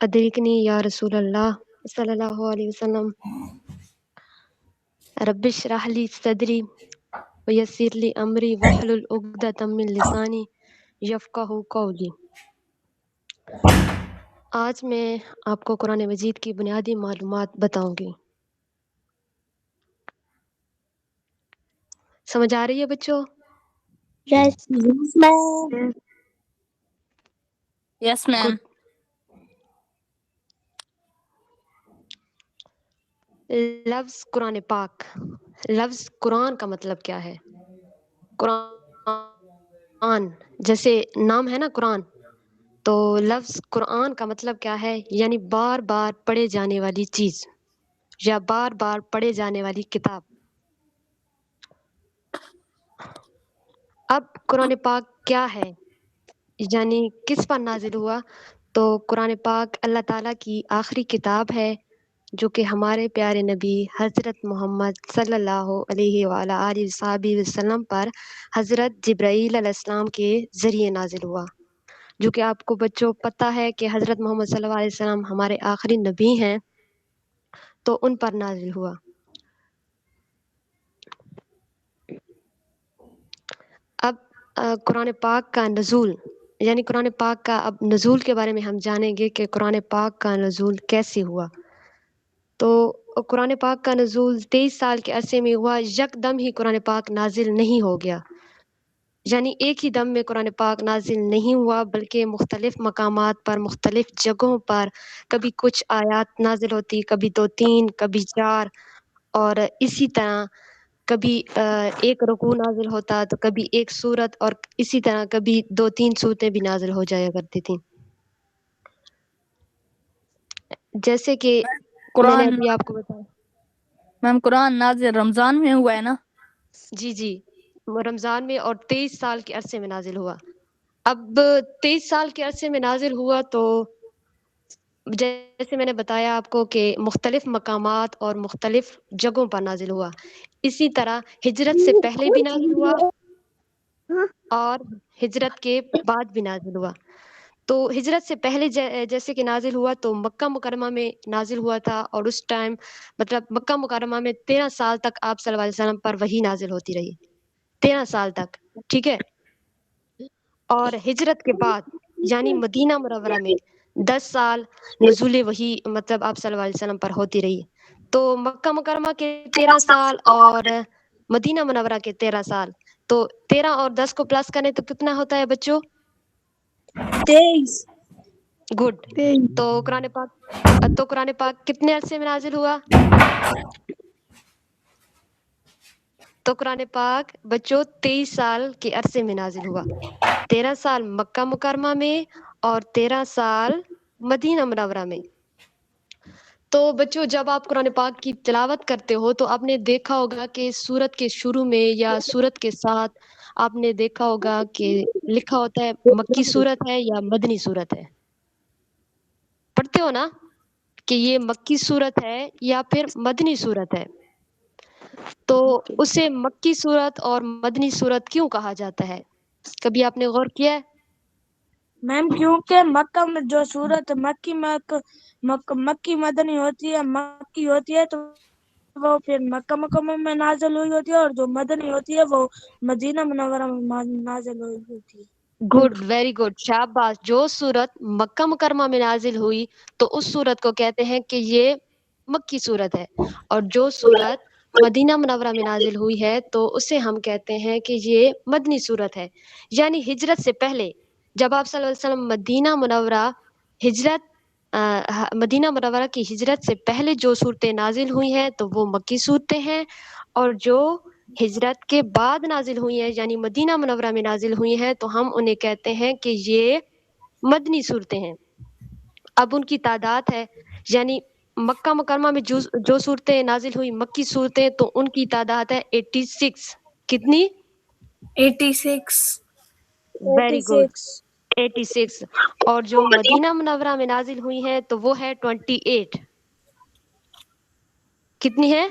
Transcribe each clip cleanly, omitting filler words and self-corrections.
ادرکنی یا رسول اللہ صلی اللہ علیہ وسلم رب اشرح لی صدری ویسر لی امری واحلل عقدۃ من لسانی یفقہوا قولی۔ آج میں آپ کو قرآن مجید کی بنیادی معلومات بتاؤں گی۔ سمجھ آ رہی ہے بچوں؟ Yes, ma'am. Yes, ma'am. Good. لفظ قرآن پاک، لفظ قرآن کا مطلب کیا ہے؟ قرآن جیسے نام ہے نا قرآن، تو لفظ قرآن کا مطلب کیا ہے؟ یعنی بار بار پڑھے جانے والی چیز یا بار بار پڑھے جانے والی کتاب۔ اب قرآن پاک کیا ہے، یعنی کس پر نازل ہوا؟ تو قرآن پاک اللہ تعالیٰ کی آخری کتاب ہے جو کہ ہمارے پیارے نبی حضرت محمد صلی اللہ علیہ وآلہ آلہ وصحبہ وسلم پر حضرت جبرائیل علیہ السلام کے ذریعے نازل ہوا، جو کہ آپ کو بچوں پتہ ہے کہ حضرت محمد صلی اللہ علیہ وسلم ہمارے آخری نبی ہیں، تو ان پر نازل ہوا۔ اب قرآن پاک کا نزول، یعنی قرآن پاک کا اب نزول کے بارے میں ہم جانیں گے کہ قرآن پاک کا نزول کیسے ہوا۔ تو قرآن پاک کا نزول 23 سال کے عرصے میں ہوا، یکدم ہی قرآن پاک نازل نہیں ہو گیا، یعنی ایک ہی دم میں قرآن پاک نازل نہیں ہوا، بلکہ مختلف مقامات پر، مختلف جگہوں پر کبھی کچھ آیات نازل ہوتی، کبھی 2-3، کبھی 4، اور اسی طرح کبھی ایک رکوع نازل ہوتا تو کبھی ایک سورت، اور اسی طرح کبھی 2-3 سورتیں بھی نازل ہو جایا کرتی تھیں۔ جیسے کہ میں نے قرآن ابھی آپ کو بتایا، میم قرآن نازل رمضان میں ہوا ہے نا؟ جی جی، رمضان میں، اور 23 سال کے عرصے میں نازل ہوا۔ اب 23 سال کے عرصے میں نازل ہوا تو جیسے میں نے بتایا آپ کو کہ مختلف مقامات اور مختلف جگہوں پر نازل ہوا، اسی طرح ہجرت سے پہلے بھی نازل ہوا اور ہجرت کے بعد بھی نازل ہوا۔ تو ہجرت سے پہلے جیسے کہ نازل ہوا تو مکہ مکرمہ میں نازل ہوا تھا، اور اس ٹائم مطلب مکہ مکرمہ میں 13 سال تک آپ صلی اللہ علیہ وسلم پر وحی نازل ہوتی رہی، 13 سال تک، ٹھیک ہے۔ اور ہجرت کے بعد یعنی مدینہ منورہ میں 10 سال نزول وحی مطلب آپ صلی اللہ علیہ وسلم پر ہوتی رہی۔ تو مکہ مکرمہ کے 13 سال اور مدینہ منورہ کے 13 سال، تو 13 اور 10 کو پلس کریں تو کتنا ہوتا ہے بچوں؟ 23. گڈ۔ تو قرآن پاک کتنے عرصے میں نازل ہوا؟ تو قرآن پاک بچوں 23 سال کے عرصے میں نازل ہوا، 13 سال مکہ مکرمہ میں اور 13 سال مدینہ منورہ میں۔ تو بچوں جب آپ قرآن پاک کی تلاوت کرتے ہو تو آپ نے دیکھا ہوگا کہ سورت کے شروع میں یا سورت کے ساتھ آپ نے دیکھا ہوگا کہ لکھا ہوتا ہے مکی سورت ہے یا مدنی سورت ہے، پڑھتے ہو نا کہ یہ مکی سورت ہے یا پھر مدنی سورت ہے۔ تو اسے مکی سورت اور مدنی سورت کیوں کہا جاتا ہے؟ کبھی آپ نے غور کیا ہے؟ میم کیونکہ مکہ میں جو صورت مکی مدنی ہوتی ہے، مکی ہوتی ہے، تو وہ پھر مکہ مکرمہ میں نازل ہوئی ہوتی ہے، اور جو مدنی ہوتی ہے وہ مدینہ منورہ میں نازل ہوئی ہوتی ہے۔ گڈ، ویری گڈ، شاباش۔ جو سورت مکہ مکرمہ میں نازل ہوئی تو اس سورت کو کہتے ہیں کہ یہ مکی سورت ہے، اور جو سورت مدینہ منورہ میں نازل ہوئی ہے تو اسے ہم کہتے ہیں کہ یہ مدنی سورت ہے۔ یعنی ہجرت سے پہلے جب آپ صلی اللہ علیہ وسلم مدینہ منورہ کی ہجرت سے پہلے جو صورتیں نازل ہوئی ہیں تو وہ مکی صورتیں ہیں، اور جو ہجرت کے بعد نازل ہوئی ہیں یعنی مدینہ منورہ میں نازل ہوئی ہیں تو ہم انہیں کہتے ہیں کہ یہ مدنی صورتیں ہیں۔ اب ان کی تعداد ہے، یعنی مکہ مکرمہ میں جو صورتیں نازل ہوئی مکی صورتیں، تو ان کی تعداد ہے 86۔ کتنی؟ 86. Very good, 86۔ اور جو مدینہ منورہ میں نازل ہوئی ہیں تو وہ ہے 28۔ کتنی ہے؟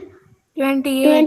28.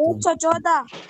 114।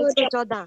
114।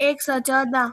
114।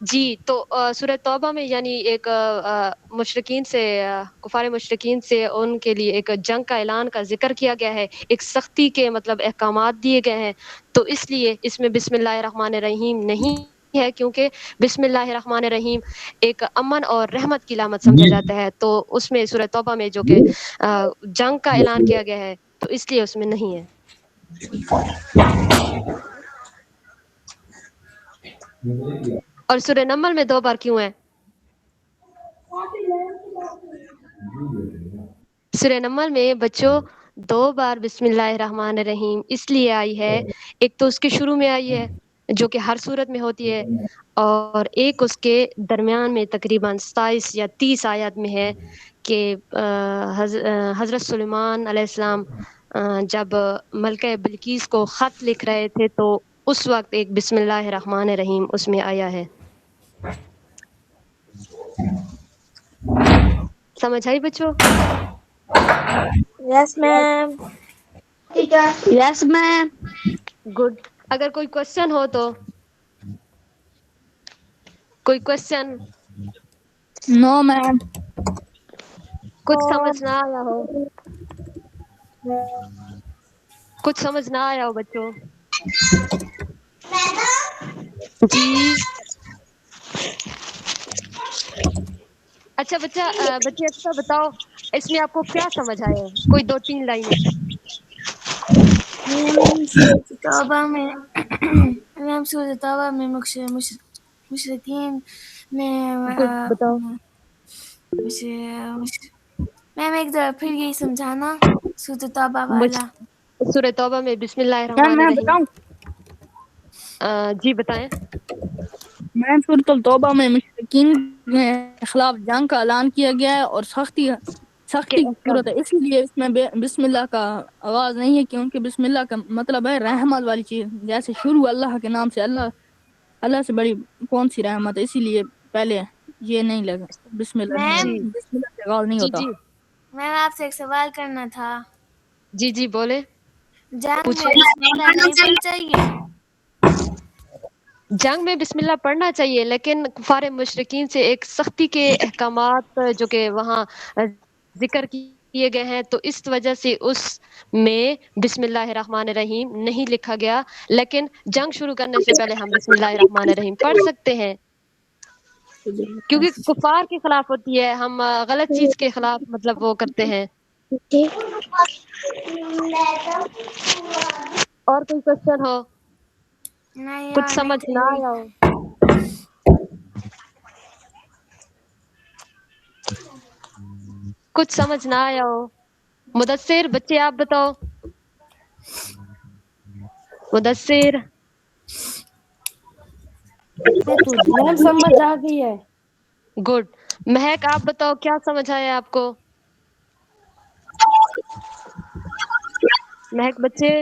جی تو سورہ توبہ میں یعنی ایک مشرکین سے کفار مشرکین سے ان کے لیے ایک جنگ کا اعلان کا ذکر کیا گیا ہے، ایک سختی کے مطلب احکامات دیے گئے ہیں، تو اس لیے اس میں بسم اللہ الرحمن الرحیم نہیں ہے، کیونکہ بسم اللہ الرحمن الرحیم ایک امن اور رحمت کی علامت سمجھا جاتا ہے، تو اس میں سورہ توبہ میں جو کہ جنگ کا اعلان کیا گیا ہے تو اس لیے اس میں نہیں ہے۔ اور سورہ نمل میں 2 بار کیوں ہے؟ سورہ نمل میں بچوں 2 بار بسم اللہ الرحمن الرحیم اس لیے آئی ہے، ایک تو اس کے شروع میں آئی ہے جو کہ ہر صورت میں ہوتی ہے، اور ایک اس کے درمیان میں تقریباً 27 یا 30 آیات میں ہے کہ حضرت سلیمان علیہ السلام جب ملکہ بلقیس کو خط لکھ رہے تھے تو اس وقت ایک بسم اللہ الرحمن الرحیم اس میں آیا ہے۔ سمجھ آئی بچوں؟ یس میم۔ یس میم۔ گڈ۔ اگر کوئی کوشچن ہو تو کوئی کوشچن، نو میم۔ کچھ سمجھ نہ آیا ہو، کچھ سمجھ نہ آیا ہو بچوں؟ جی اچھا بچے اچھا بتاؤ اس میں آپ کو کیا سمجھ آیا ہے؟ کوئی 2-3 لائنیں۔ سورۃ توبہ میں مشرکین نے گڈ بتاؤ۔ میم ایک دفعہ پھر یہی سمجھانا سورۃ توبہ والا۔ سورہ توبہ میں بسم اللہ میم الرحمن میں الرحیم، بتاؤں؟ جی بتائیں۔ میم سورۃ التوبہ میں مشرکین کے خلاف جنگ کا اعلان کیا گیا ہے اور سختی کی صورت ہے، اس لیے اس میں بسم اللہ کا آغاز نہیں ہے، کیونکہ بسم اللہ کا مطلب ہے رحمت والی چیز، جیسے شروع اللہ کے نام سے، اللہ سے بڑی کون سی رحمت ہے، اسی لیے پہلے یہ نہیں لگا بسم اللہ جی بسم اللہ سے آغاز نہیں جی ہوتا۔ جی میم آپ سے ایک سوال کرنا تھا، جی جی بولے جنگ پوچھے۔ میں بسم اللہ نہیں پڑھنا چاہیے؟ جنگ میں بسم اللہ پڑھنا چاہیے، لیکن کفار مشرکین سے ایک سختی کے احکامات جو کہ وہاں ذکر کیے گئے ہیں تو اس وجہ سے اس میں بسم اللہ الرحمن الرحیم نہیں لکھا گیا، لیکن جنگ شروع کرنے سے پہلے ہم بسم اللہ الرحمن الرحیم پڑھ سکتے ہیں، کیونکہ کفار کے خلاف ہوتی ہے، ہم غلط چیز کے خلاف مطلب وہ کرتے ہیں۔ اور کوئی کوشچن ہو، نہیں کچھ یار نہیں سمجھ نہ چاہیے۔ آیا ہو؟ کچھ سمجھ نہ آیا ہو؟ مدثر بچے آپ بتاؤ، مدثر۔ میم سمجھ آ گئی ہے۔ گڈ۔ مہک آپ بتاؤ کیا سمجھ آیا آپ کو؟ مہک بچے۔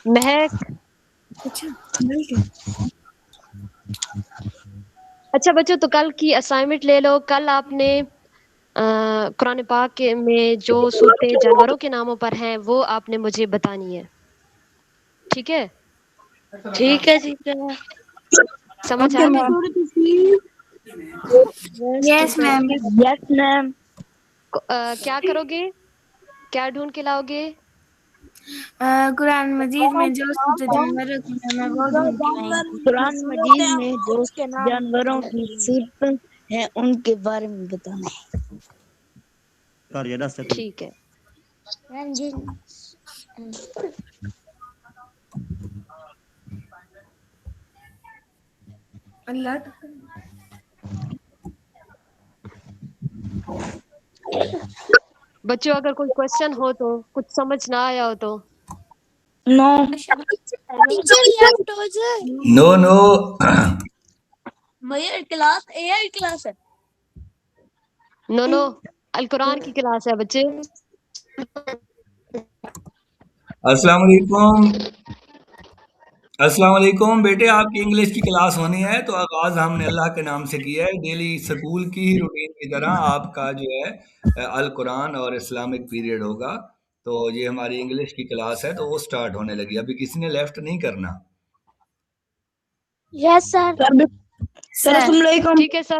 مہک۔ اچھا بچوں تو کل کی اسائنمنٹ لے لو، کل آپ نے قرآن پاک میں جو صورتیں جانوروں کے ناموں پر ہیں وہ آپ نے مجھے بتانی ہے، ٹھیک ہے؟ ٹھیک ہے ٹھیک ہے۔ سمجھ آ گئی؟ یس میم۔ یس میم۔ کیا کرو گے، کیا ڈھونڈ کے لاؤ گے؟ قرآن مجید میں جو جانوروں کے نام ہے وہ ڈھونڈ کے لائیں گے۔ قرآن مجید میں جو جانوروں کی صورت ہے ان کے بارے میں بتانا ہے۔ ٹھیک ہے۔ بچوں اگر کوئی کوشچن ہو تو، کچھ سمجھ نہ آیا ہو تو؟ نو نو کلاس ہے۔ نو القرآن کی کلاس ہے بچے۔ السلام علیکم السلام علیکم بیٹے، آپ کی انگلش کی کلاس ہونی ہے تو آغاز ہم نے اللہ کے نام سے کیا ہے. ڈیلی اسکول کی ہی روٹین کی طرح آپ کا جو ہے القرآن اور اسلامک پیریڈ ہوگا. تو یہ ہماری انگلش کی کلاس ہے تو وہ سٹارٹ ہونے لگی. ابھی کسی نے لیفٹ نہیں کرنا. یس سر. ٹھیک ہے سر.